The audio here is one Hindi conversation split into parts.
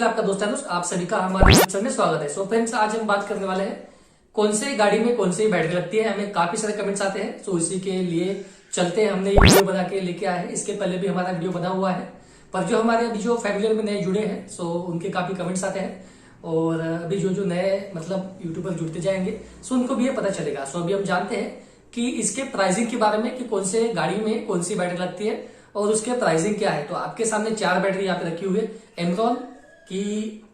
आपका दोस्त अनुज, आप सभी का हमारे चैनल में स्वागत है। सो फ्रेंड्स, आज हम बात करने वाले हैं कौन से गाड़ी में कौन सी बैटरी लगती है। हमें काफी सारे कमेंट्स आते हैं, सो इसी के लिए चलते हैं। हमने ये वीडियो बना के लेके आए हैं। इसके पहले भी हमारा वीडियो बना हुआ है, पर जो हमारे अभी जो फैमिली में नए जुड़े हैं, सो उनके काफी कमेंट्स आते हैं। और अभी जो नए मतलब यूट्यूबर जुड़ते जाएंगे, सो उनको भी ये पता चलेगा। सो अभी हम जानते हैं कि इसके प्राइसिंग के बारे में, कि कौन से गाड़ी में कौन सी बैटरी लगती है और उसके प्राइसिंग क्या है। तो आपके सामने 4 बैटरी यहाँ पे रखी हुई है। एमरॉन की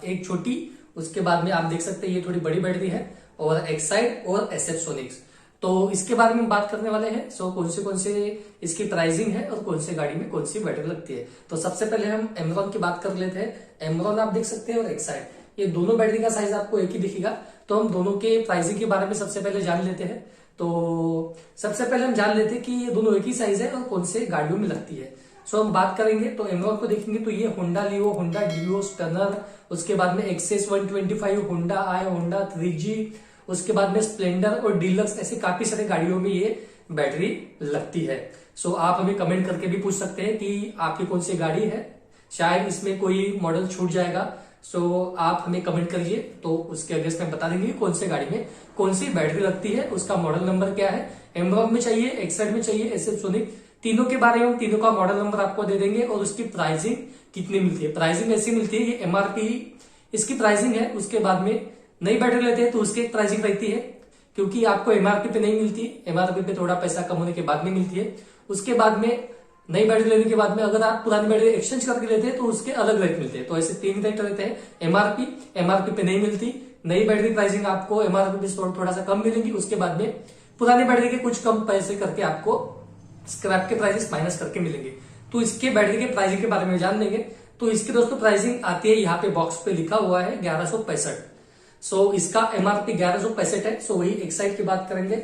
एक छोटी, उसके बाद में आप देख सकते हैं ये थोड़ी बड़ी बैटरी है, और एक्साइड और एसएफ सोनिक्स। तो इसके बारे में बात करने वाले हैं। सो कौन से इसकी प्राइसिंग है और कौन से गाड़ी में कौन सी बैटरी लगती है। तो सबसे पहले हम एमरॉन की बात कर लेते हैं। एमरॉन आप देख सकते हैं और एक्साइड, ये दोनों बैटरी का साइज आपको एक ही दिखेगा। तो हम दोनों के प्राइसिंग के बारे में सबसे पहले जान लेते हैं। तो सबसे पहले हम जान लेते हैं कि ये दोनों एक ही साइज है और कौन से गाड़ियों में लगती है। सो हम बात करेंगे तो एमरॉन को देखेंगे तो ये होंडा लियो, होंडा डियो, स्टर्नर, उसके बाद में एक्सेस 125, होंडा आई, होंडा 3G, उसके बाद में स्प्लेंडर और डीलक्स, ऐसे काफी सारे गाड़ियों में ये बैटरी लगती है। सो आप हमें कमेंट करके भी पूछ सकते हैं कि आपकी कौन सी गाड़ी है, शायद इसमें कोई मॉडल छूट जाएगा। सो आप हमें कमेंट करिए, तो उसके अगेंस्ट में बता देंगे कौन से गाड़ी में कौन सी बैटरी लगती है, उसका मॉडल नंबर क्या है। एमरॉन में चाहिए, एक्साइड में चाहिए, एसएफ सोनिक, तीनों के बारे में तीनों का मॉडल नंबर आपको दे देंगे और उसकी प्राइसिंग कितनी मिलती है। प्राइसिंग ऐसी मिलती है, ये एमआरपी इसकी प्राइसिंग है। उसके बाद में नई बैटरी लेते हैं तो उसकी एक प्राइसिंग रहती है, क्योंकि आपको एमआरपी पे नहीं मिलती, एमआरपी पे थोड़ा पैसा कम होने के बाद में मिलती है। उसके बाद में नई बैटरी लेने के बाद में अगर आप पुरानी बैटरी एक्सचेंज करके लेते हैं तो उसके अलग रेट मिलते हैं। तो ऐसे 3 रेट रहते हैं। एमआरपी पे नहीं मिलती, नई बैटरी प्राइसिंग आपको एमआरपी पे थोड़ा सा कम मिलेंगी। उसके बाद में पुरानी बैटरी के कुछ कम पैसे करके आपको स्क्रैप के प्राइसेस माइनस करके मिलेंगे। तो इसके बैटरी के प्राइसिंग के बारे में जान लेंगे। तो इसकी दोस्तों प्राइसिंग आती है, यहाँ पे बॉक्स पे लिखा हुआ है 1165। सो इसका एमआरपी 1165 है। सो वही एक्साइड की बात करेंगे।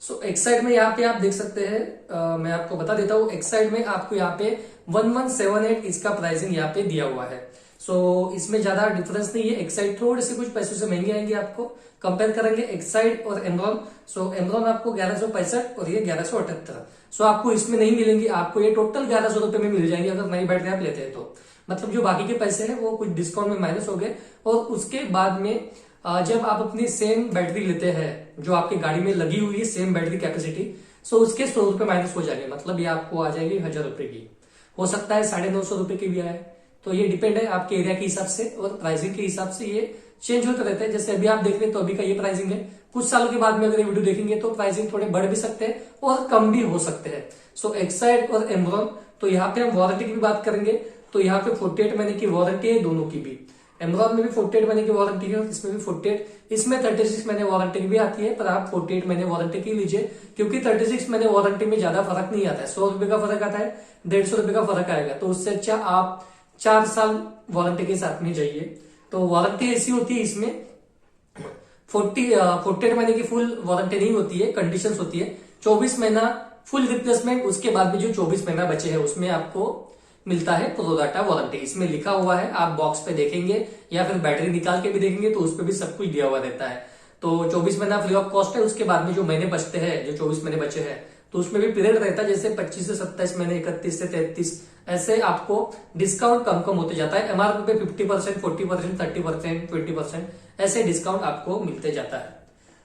सो एक्साइड में यहाँ पे आप देख सकते हैं, मैं आपको बता देता हूँ। एक्साइड में आपको यहाँ पे 1178 इसका प्राइसिंग यहाँ पे दिया हुआ है। सो इसमें ज्यादा डिफरेंस नहीं है। एक्साइड थोड़े से कुछ पैसों से महंगे आएंगे। आपको कंपेयर करेंगे एक्साइड और एमरॉन। सो एमरॉन आपको 1165 और ये 1178। सो आपको इसमें नहीं मिलेंगी, आपको ये टोटल 1100 रुपए में मिल जाएंगे अगर नई बैटरी आप लेते हैं तो। मतलब जो बाकी के पैसे हैं वो कुछ डिस्काउंट में माइनस हो गए। और उसके बाद में जब आप अपनी सेम बैटरी लेते हैं जो आपकी गाड़ी में लगी हुई है, सेम बैटरी कैपेसिटी, सो उसके 100 रुपए माइनस हो जाएंगे। मतलब ये आपको आ जाएगी 1000 रुपए की, हो सकता है 950 रुपए की भी आए। तो ये डिपेंड है आपके एरिया के हिसाब से और प्राइसिंग के हिसाब से ये चेंज होते रहते हैं। जैसे अभी आप देख रहे हैं तो अभी का ये प्राइसिंग है। कुछ सालों के बाद में अगर ये वीडियो देखेंगे तो प्राइसिंग थोड़े बढ़ भी सकते हैं और कम भी हो सकते हैं। सो एक्साइड और एमरॉन, तो यहाँ पे हम वारंटी की भी बात करेंगे। तो यहाँ पे 48 महीने की वारंटी है दोनों की भी। एमरॉन में भी 48 महीने की वारंटी है और इसमें भी 48, इसमें 36 महीने वारंटी भी आती है, पर आप 48 महीने वारंटी की लीजिए, क्योंकि 36 महीने वारंटी में ज्यादा फर्क नहीं आता है। 100 रुपए का फर्क आता है, 150 रुपए का फर्क आएगा। तो उससे अच्छा आप 4 साल वारंटी के साथ में जाइए। तो वारंटी ऐसी होती है, इसमें 48 महीने की फुल वारंटी नहीं होती है, कंडीशन होती है 24 महीना फुल रिप्लेसमेंट। उसके बाद में जो 24 महीना बचे हैं उसमें आपको मिलता है प्रो डाटा वारंटी। इसमें लिखा हुआ है, आप बॉक्स पे देखेंगे या फिर बैटरी निकाल के भी देखेंगे तो उस पर भी सब कुछ दिया हुआ रहता है। तो 24 महीना फ्री ऑफ कॉस्ट है। उसके बाद में जो महीने बचते हैं, जो 24 महीने बचे हैं, तो उसमें भी पीरियड रहता है, जैसे 25 से 27 महीने, 31 से 33, ऐसे आपको डिस्काउंट कम कम होते जाता है। एमआरपी पे 50%, 40%, 30%, 20% ऐसे डिस्काउंट आपको मिलते जाता है।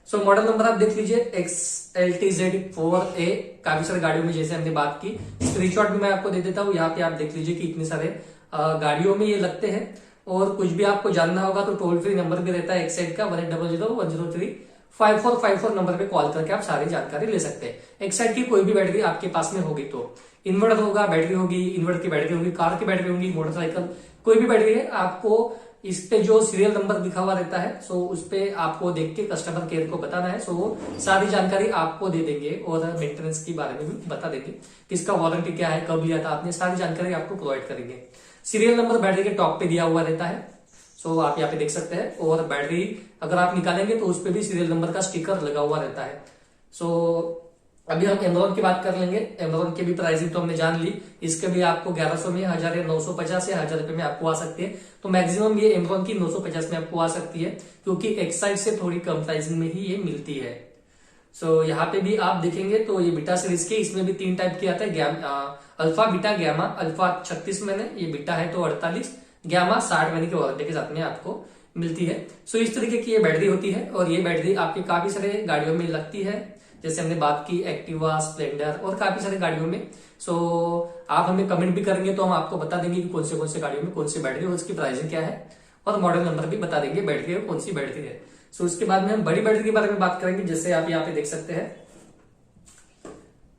सो मॉडल नंबर आप देख लीजिए, XLTZ4A। काफी सारे गाड़ियों में जैसे हमने बात की, स्क्रीनशॉट भी मैं आपको दे देता हूँ। यहाँ पे आप देख लीजिए कि इतने सारे गाड़ियों में ये लगते हैं। और कुछ भी आपको जानना होगा तो टोल फ्री नंबर भी रहता है एक्साइड का, 1800-103-5454 नंबर पे कॉल करके आप सारी जानकारी ले सकते हैं। एक्साइड की कोई भी बैटरी आपके पास में होगी तो इन्वर्टर होगा, बैटरी होगी, इन्वर्टर की बैटरी होगी, कार की बैटरी होगी, मोटरसाइकिल, कोई भी बैटरी है, आपको इस पे जो सीरियल नंबर लिखा हुआ रहता है, सो उस पे आपको देख के कस्टमर केयर को बताना है। सो वो सारी जानकारी आपको दे देंगे और मेंटेनेंस के बारे में भी बता देंगे, किसका वारंटी क्या है, कब लिया था आपने, सारी जानकारी आपको प्रोवाइड करेंगे। सीरियल नंबर बैटरी के टॉप पे दिया हुआ रहता है। सो आप यहाँ पे देख सकते हैं। और बैटरी अगर आप निकालेंगे तो उस पर भी सीरियल नंबर का स्टिकर लगा हुआ रहता है। सो अभी हम एमरॉन की बात कर लेंगे। एमरॉन की भी प्राइसिंग तो हमने जान ली। इसके भी आपको 1100 में, 1000 या 950 या 1000 रुपए में आपको आ सकती है। तो मैक्सिमम ये एमरॉन की 950 में आपको आ सकती है, क्योंकि एक्साइड से थोड़ी कम प्राइसिंग में ही ये मिलती है। सो यहाँ पे भी आप देखेंगे तो ये बीटा सीरीज के, इसमें भी 3 टाइप के आता है, अल्फा, बीटा, गैमा। अल्फा 36 महीने, ये बीटा है तो 48, गामा 60 महीने की वारंटी के साथ में आपको मिलती है। सो इस तरीके की ये बैटरी होती है और ये बैटरी आपके काफी सारे गाड़ियों में लगती है, जैसे हमने बात की एक्टिवा, स्प्लेंडर और काफी सारे गाड़ियों में। सो आप हमें कमेंट भी करेंगे तो हम आपको बता देंगे कि कौन से गाड़ियों में कौन सी बैटरी और उसकी प्राइसिंग क्या है, और मॉडल नंबर भी बता देंगे बैटरी और कौन सी बैटरी है। सो इसके बाद में हम बड़ी बैटरी के बारे में बात करेंगे, जैसे आप यहाँ पे देख सकते हैं।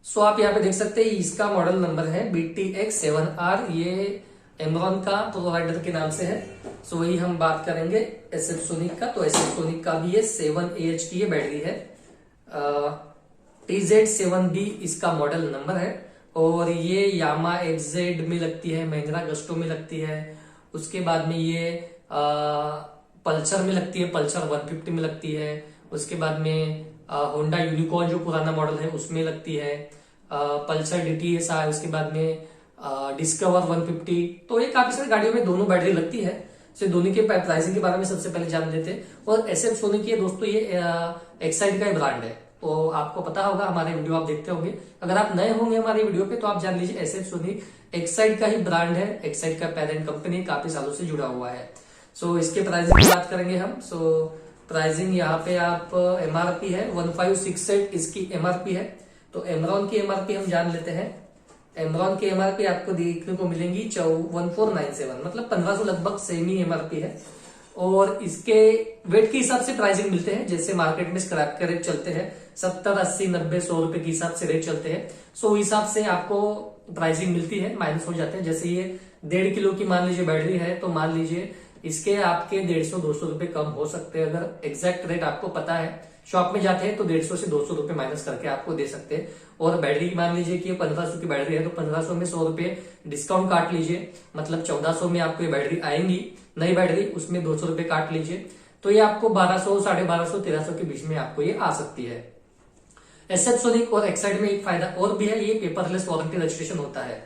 सो आप यहाँ पे देख सकते हैं इसका मॉडल नंबर है BTX7R, ये एमरॉन का प्रोवाइडर के नाम से है। सो वही हम बात करेंगे SF सोनिक का। तो SF सोनिक का भी ये 7AH की ये बैटरी है। TZ7B इसका मॉडल नंबर है और ये यामा XZ में लगती है, महिंद्रा गस्टो में लगती है, उसके बाद में ये पल्सर में लगती है, पल्सर 150 में लगती है, उसके बाद में होंडा यूनिकॉर्न जो पुराना मॉडल है उसमें लगती है, पल्सर DTS, उसके बाद में डिस्कवर 150। तो ये काफी सारी गाड़ियों में दोनों बैटरी लगती है। तो दोनों के प्राइसिंग के बारे में सबसे पहले जान लेते हैं। और SF सोनिक की दोस्तों ये एक्साइड का ही ब्रांड है, तो आपको पता होगा, हमारे वीडियो आप देखते होंगे। अगर आप नए होंगे हमारे वीडियो पे तो आप जान लीजिए SF सोनिक एक्साइड का ही ब्रांड है, एक्साइड का पेरेंट कंपनी, काफी सालों से जुड़ा हुआ है। सो इसके प्राइसिंग की बात करेंगे हम। सो प्राइसिंग यहाँ पे आप MRP है 1568 इसकी MRP है। तो एमरॉन की MRP हम जान लेते हैं। एमरॉन की MRP आपको देखने को मिलेंगी 1497, मतलब 1500 लगभग सेम ही MRP है। और इसके वेट के हिसाब से प्राइसिंग मिलते हैं, जैसे मार्केट में स्क्रैप के रेट चलते हैं 70, 80, 90, 100 रुपए के हिसाब से रेट चलते हैं। सो हिसाब से आपको प्राइसिंग मिलती है, माइनस हो जाते हैं। जैसे ये 1.5 किलो की मान लीजिए बैटरी है, तो मान लीजिए इसके आपके 150-200 रुपए कम हो सकते हैं। अगर एग्जैक्ट रेट आपको पता है, शॉप में जाते हैं तो 150 से 200 रुपए माइनस करके आपको दे सकते हैं। और बैटरी की मान लीजिए कि 1500 की बैटरी है, तो 1500 में 100 रुपए डिस्काउंट काट लीजिए, मतलब 1400 में आपको ये बैटरी आएंगी नई बैटरी, उसमें 200 रुपए काट लीजिए, तो ये आपको 1200, 1250, 1300 के बीच में आपको ये आ सकती है। SF सोनिक और एक्साइड में एक फायदा और भी है, ये पेपरलेस वारंटी रजिस्ट्रेशन होता है।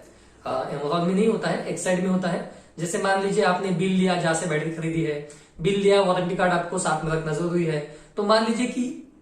एमेजॉन में नहीं होता है, एक्साइड में होता है। जैसे मान लीजिए आपने बिल लिया, जहां से बैटरी खरीदी है, बिल लिया, वारंटी कार्ड आपको साथ में रखना जरूरी है। तो मान लीजिए कि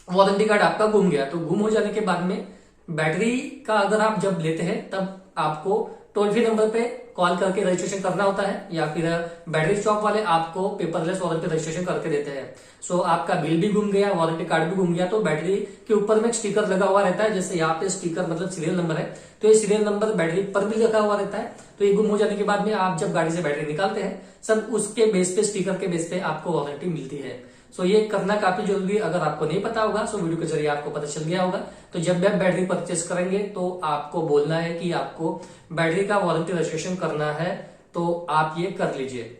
वारंटी कार्ड आपका गुम गया, तो गुम हो जाने के बाद में बैटरी का अगर आप जब लेते हैं तब आपको टोल फ्री नंबर पे कॉल करके रजिस्ट्रेशन करना होता है, या फिर बैटरी शॉप वाले आपको पेपरलेस वारंटी रजिस्ट्रेशन करके देते हैं। सो आपका बिल भी गुम गया, वारंटी कार्ड भी गुम गया, तो बैटरी के ऊपर में एक स्टिकर लगा हुआ रहता है। जैसे यहाँ पे स्टिकर मतलब सीरियल नंबर है, तो ये सीरियल नंबर बैटरी पर भी लगा हुआ रहता है। तो ये गुम हो जाने के बाद में आप जब गाड़ी से बैटरी निकालते हैं, सब उसके बेस पे, स्टिकर के बेस पे आपको वारंटी मिलती है। सो ये करना काफी जरूरी है। अगर आपको नहीं पता होगा, सो वीडियो के जरिए आपको पता चल गया होगा। तो जब भी आप बैटरी परचेस करेंगे तो आपको बोलना है कि आपको बैटरी का वारंटी रजिस्ट्रेशन करना है, तो आप ये कर लीजिए,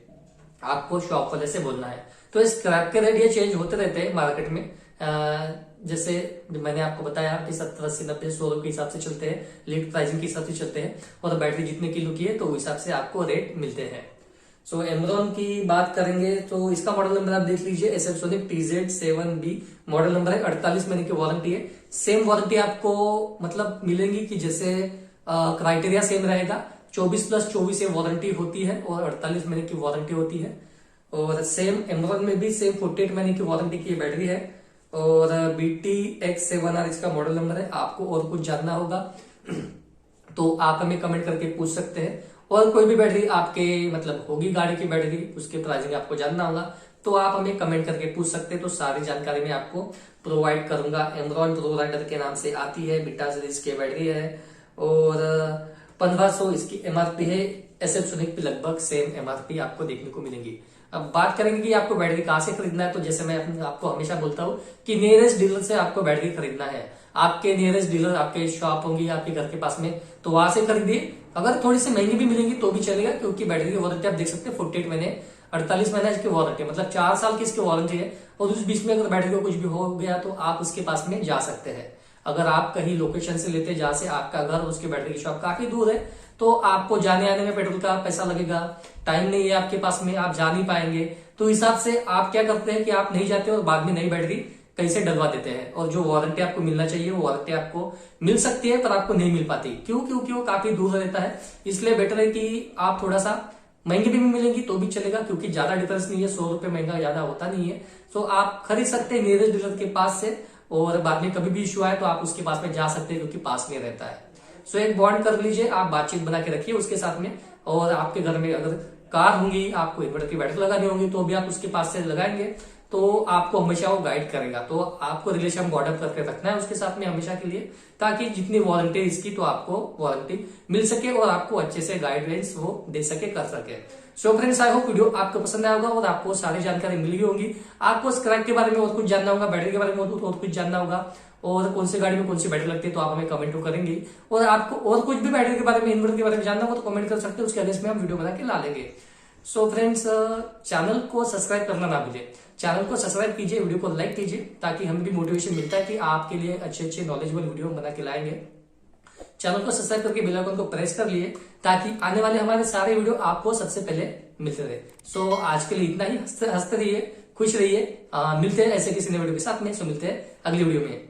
आपको शॉप वाले से बोलना है। तो स्क्रैप के रेट ये चेंज होते रहते हैं मार्केट में। जैसे मैंने आपको बताया कि 70, 80, 90, 100 रुपए के हिसाब से चलते हैं, लीड प्राइसिंग के हिसाब से चलते हैं, और बैटरी जितने किलो की है तो उस हिसाब से आपको रेट मिलते हैं। सो एमरॉन की बात करेंगे तो इसका मॉडल नंबर आप देख लीजिए, SF sonic TZ7B model number है। 48 महीने की वारंटी है। सेम वारंटी आपको मतलब मिलेंगी कि जैसे क्राइटेरिया सेम रहेगा, 24+24 ये वारंटी होती है और 48 महीने की वारंटी होती है। और सेम एमरॉन में भी सेम 48 महीने की वारंटी की बैटरी है। और BTX7R इसका मॉडल नंबर है। आपको और कुछ जानना होगा तो आप हमें कमेंट करके पूछ सकते हैं। और कोई भी बैटरी आपके मतलब होगी गाड़ी की बैटरी, उसके प्राइसिंग आपको जानना होगा तो आप हमें कमेंट करके पूछ सकते हैं। तो सारी जानकारी मैं आपको प्रोवाइड करूंगा। एमरॉन प्रोवाइडर के नाम से आती है, बिटा सीरीज की बैटरी है और 1500 इसकी MRP है। SF सोनिक पे लगभग सेम MRP आपको देखने को मिलेंगी। अब बात करेंगे कि आपको बैटरी कहां से खरीदना है, तो जैसे मैं आपको हमेशा बोलता हूं कि नियरेस्ट डीलर से आपको बैटरी खरीदना है। आपके नियरेस्ट डीलर, आपके शॉप होंगी आपके घर के पास में, तो वहां से खरीदिए। अगर थोड़ी सी महंगी भी मिलेंगी तो भी चलेगा, क्योंकि बैटरी की वारंटी आप देख सकते हैं 48 महीने, 48 महीना इसकी वारंटी, मतलब 4 साल की इसकी वारंटी है। और उस बीच में अगर बैटरी को कुछ भी हो गया तो आप उसके पास में जा सकते हैं। अगर आप कहीं लोकेशन से लेते जहां से आपका घर और उसकी बैटरी की शॉप काफी दूर है, तो आपको जाने आने में पेट्रोल का पैसा लगेगा, टाइम नहीं है आपके पास में, आप जा नहीं पाएंगे। तो हिसाब से आप क्या करते हैं कि आप नहीं जाते और बाद में नई बैटरी कहीं से डलवा देते हैं, और जो वारंटी आपको मिलना चाहिए वो वारंटी आपको मिल सकती है पर आपको नहीं मिल पाती। क्यों? क्योंकि वो काफी दूर रहता है। इसलिए बेटर है कि आप थोड़ा सा महंगी भी मिलेंगी तो भी चलेगा, क्योंकि ज्यादा डिफरेंस नहीं है, 100 रुपए महंगा ज्यादा होता नहीं है। तो आप खरीद सकते हैं नियरेस्ट डीलर के पास से, और बाद में कभी भी इश्यू आए तो आप उसके पास में जा सकते हैं, क्योंकि पास में रहता है। सो एक बॉन्ड कर लीजिए, आप बातचीत बना के रखिए उसके साथ में। और आपके घर में अगर कार होंगी, आपको इन्वर्टर की बैटरी लगानी होगी, तो भी आप उसके पास से लगाएंगे तो आपको हमेशा वो गाइड करेगा। तो आपको रिलेशन बॉर्डअप करके रखना है उसके साथ में हमेशा के लिए, ताकि जितनी वारंटी इसकी तो आपको वारंटी मिल सके और आपको अच्छे से गाइडलाइंस वो दे सके, कर सके। So friends, I hope video आपको पसंद आया होगा और आपको सारी जानकारी मिल गई होगी। आपको स्क्रैप के बारे में और कुछ जानना होगा, बैटरी के बारे में और कुछ जानना होगा, और कौन सी गाड़ी में कौन सी बैटरी लगती है तो आप हमें कमेंट तो करेंगे। और आपको और कुछ भी बैटरी के बारे में, इन्वर्टर के बारे में जानना होगा तो कमेंट कर सकते हैं, उसके अगेंस्ट में हम वीडियो बना के ला लेंगे। सो फ्रेंड्स, चैनल को सब्सक्राइब करना ना भूलिए, चैनल को सब्सक्राइब कीजिए, वीडियो को लाइक कीजिए, ताकि हमें भी मोटिवेशन मिलता है कि आपके लिए अच्छे अच्छे नॉलेजेबल वीडियो बना के लाएंगे। चैनल को सब्सक्राइब करके बेल आइकन को प्रेस कर लिए, ताकि आने वाले हमारे सारे वीडियो आपको सबसे पहले मिलते रहे। सो आज के लिए इतना ही। हंसते रहिए, खुश रहिए। मिलते हैं ऐसे किसी नए वीडियो के साथ में। सो मिलते हैं अगली वीडियो में।